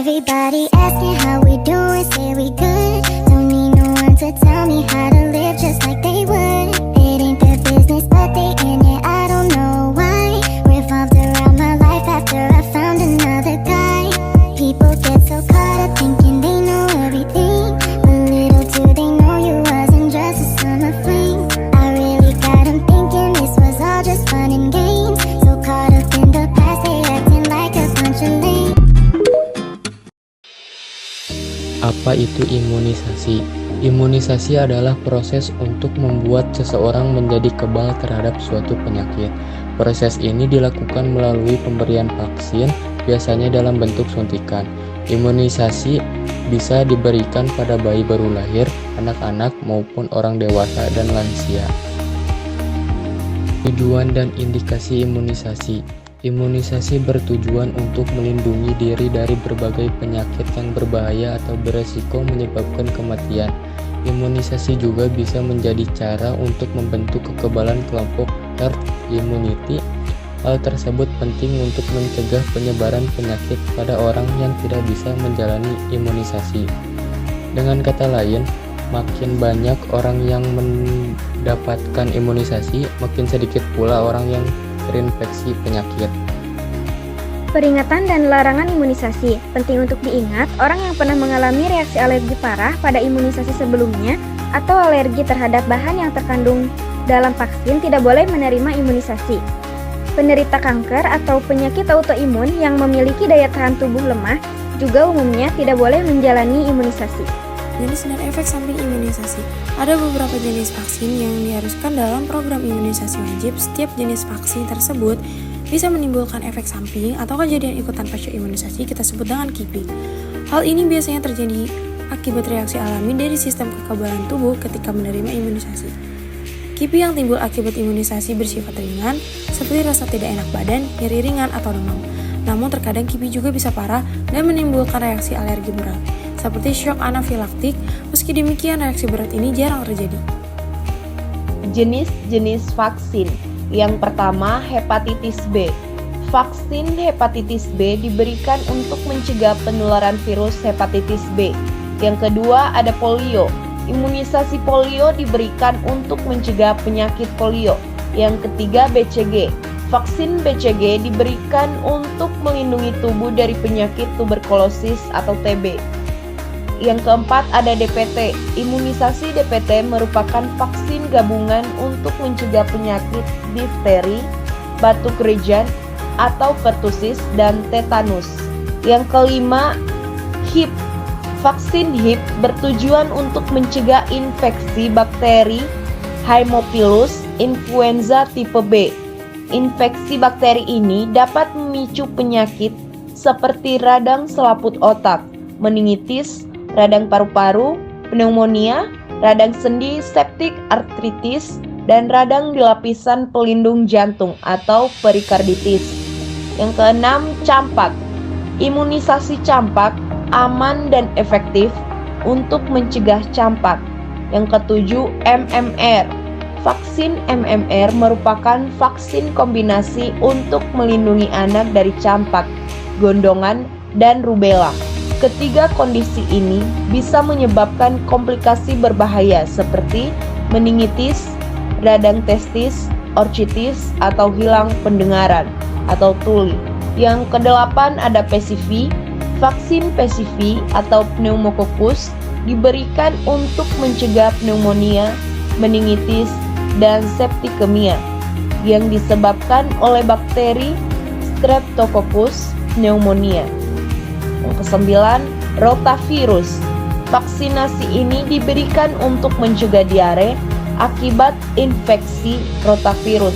Everybody asking how we doing, say we good. Don't need no one to tell me how to live just like they would. It ain't their business, but they in it, I don't know why. Revolved around my life after I found another guy. People get so caught up thinking they know everything, but little do they know you wasn't just a summer fling. I really got them thinking this was all just fun and games. So caught up in the past, they acting like a bunch of lame. Apa itu imunisasi? Imunisasi adalah proses untuk membuat seseorang menjadi kebal terhadap suatu penyakit. Proses ini dilakukan melalui pemberian vaksin, biasanya dalam bentuk suntikan. Imunisasi bisa diberikan pada bayi baru lahir, anak-anak maupun orang dewasa dan lansia. Tujuan dan indikasi imunisasi. Imunisasi bertujuan untuk melindungi diri dari berbagai penyakit yang berbahaya atau beresiko menyebabkan kematian. Imunisasi juga bisa menjadi cara untuk membentuk kekebalan kelompok herd immunity. Hal tersebut penting untuk mencegah penyebaran penyakit pada orang yang tidak bisa menjalani imunisasi. Dengan kata lain, makin banyak orang yang mendapatkan imunisasi, makin sedikit pula orang yang terinfeksi penyakit. Peringatan dan larangan imunisasi. Penting untuk diingat, orang yang pernah mengalami reaksi alergi parah pada imunisasi sebelumnya atau alergi terhadap bahan yang terkandung dalam vaksin tidak boleh menerima imunisasi. Penderita kanker atau penyakit autoimun yang memiliki daya tahan tubuh lemah juga umumnya tidak boleh menjalani imunisasi. Jenis dan efek samping imunisasi. Ada beberapa jenis vaksin yang diharuskan dalam program imunisasi wajib. Setiap jenis vaksin tersebut bisa menimbulkan efek samping atau kejadian ikutan pasca imunisasi, kita sebut dengan KIPI. Hal ini biasanya terjadi akibat reaksi alami dari sistem kekebalan tubuh ketika menerima imunisasi. KIPI yang timbul akibat imunisasi bersifat ringan, seperti rasa tidak enak badan, nyeri ringan, atau demam. Namun terkadang KIPI juga bisa parah dan menimbulkan reaksi alergi berat, seperti shock anafilaktik. Meski demikian, reaksi berat ini jarang terjadi. Jenis-jenis vaksin. Yang pertama, hepatitis B. Vaksin hepatitis B diberikan untuk mencegah penularan virus hepatitis B. Yang kedua, ada polio. Imunisasi polio diberikan untuk mencegah penyakit polio. Yang ketiga, BCG. Vaksin BCG diberikan untuk melindungi tubuh dari penyakit tuberkulosis atau TB. Yang keempat ada DPT. Imunisasi DPT merupakan vaksin gabungan untuk mencegah penyakit difteri, batuk rejan atau pertusis, dan tetanus. Yang kelima, HIP. Vaksin HIP bertujuan untuk mencegah infeksi bakteri Haemophilus influenza tipe B. Infeksi bakteri ini dapat memicu penyakit seperti radang selaput otak, meningitis, radang paru-paru, pneumonia, radang sendi septik artritis, dan radang di lapisan pelindung jantung atau perikarditis. Yang keenam, campak. Imunisasi campak aman dan efektif untuk mencegah campak. Yang ketujuh, MMR. Vaksin MMR merupakan vaksin kombinasi untuk melindungi anak dari campak, gondongan, dan rubella. Ketiga kondisi ini bisa menyebabkan komplikasi berbahaya seperti meningitis, radang testis, orchitis, atau hilang pendengaran atau tuli. Yang kedelapan ada PCV. Vaksin PCV atau pneumococcus diberikan untuk mencegah pneumonia, meningitis, dan septikemia yang disebabkan oleh bakteri Streptococcus pneumonia. Yang kesembilan, rotavirus. Vaksinasi ini diberikan untuk mencegah diare akibat infeksi rotavirus.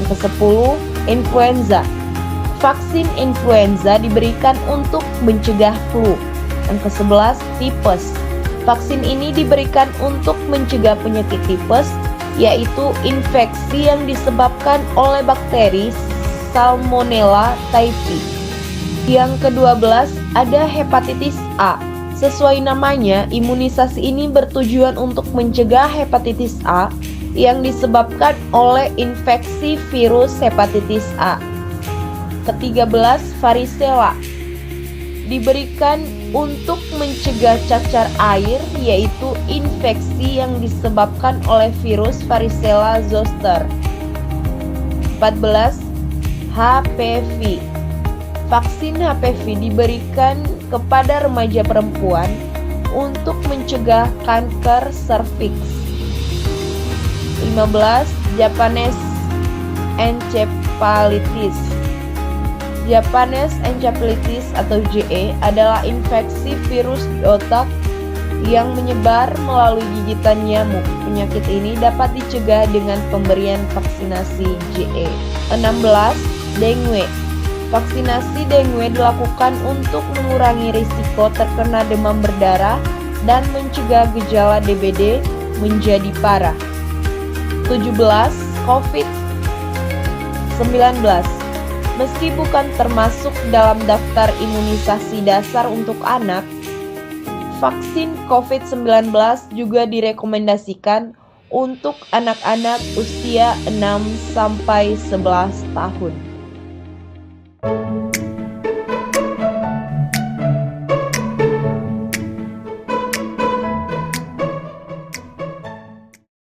Yang kesepuluh, influenza. Vaksin influenza diberikan untuk mencegah flu. Yang ke-11, tipes. Vaksin ini diberikan untuk mencegah penyakit tipes, yaitu infeksi yang disebabkan oleh bakteri Salmonella typhi. Yang ke-12 ada hepatitis A. Sesuai namanya, imunisasi ini bertujuan untuk mencegah hepatitis A yang disebabkan oleh infeksi virus hepatitis A. Ke-13 varicella. diberikan untuk mencegah cacar air, yaitu infeksi yang disebabkan oleh virus varicella zoster. 14. HPV. Vaksin HPV diberikan kepada remaja perempuan untuk mencegah kanker serviks. 15. Japanese encephalitis. Japanese encephalitis atau JE adalah infeksi virus di otak yang menyebar melalui gigitan nyamuk. Penyakit ini dapat dicegah dengan pemberian vaksinasi JE. 16. Dengue. Vaksinasi dengue dilakukan untuk mengurangi risiko terkena demam berdarah dan mencegah gejala DBD menjadi parah. 17. COVID-19. Meski bukan termasuk dalam daftar imunisasi dasar untuk anak, vaksin COVID-19 juga direkomendasikan untuk anak-anak usia 6-11 tahun.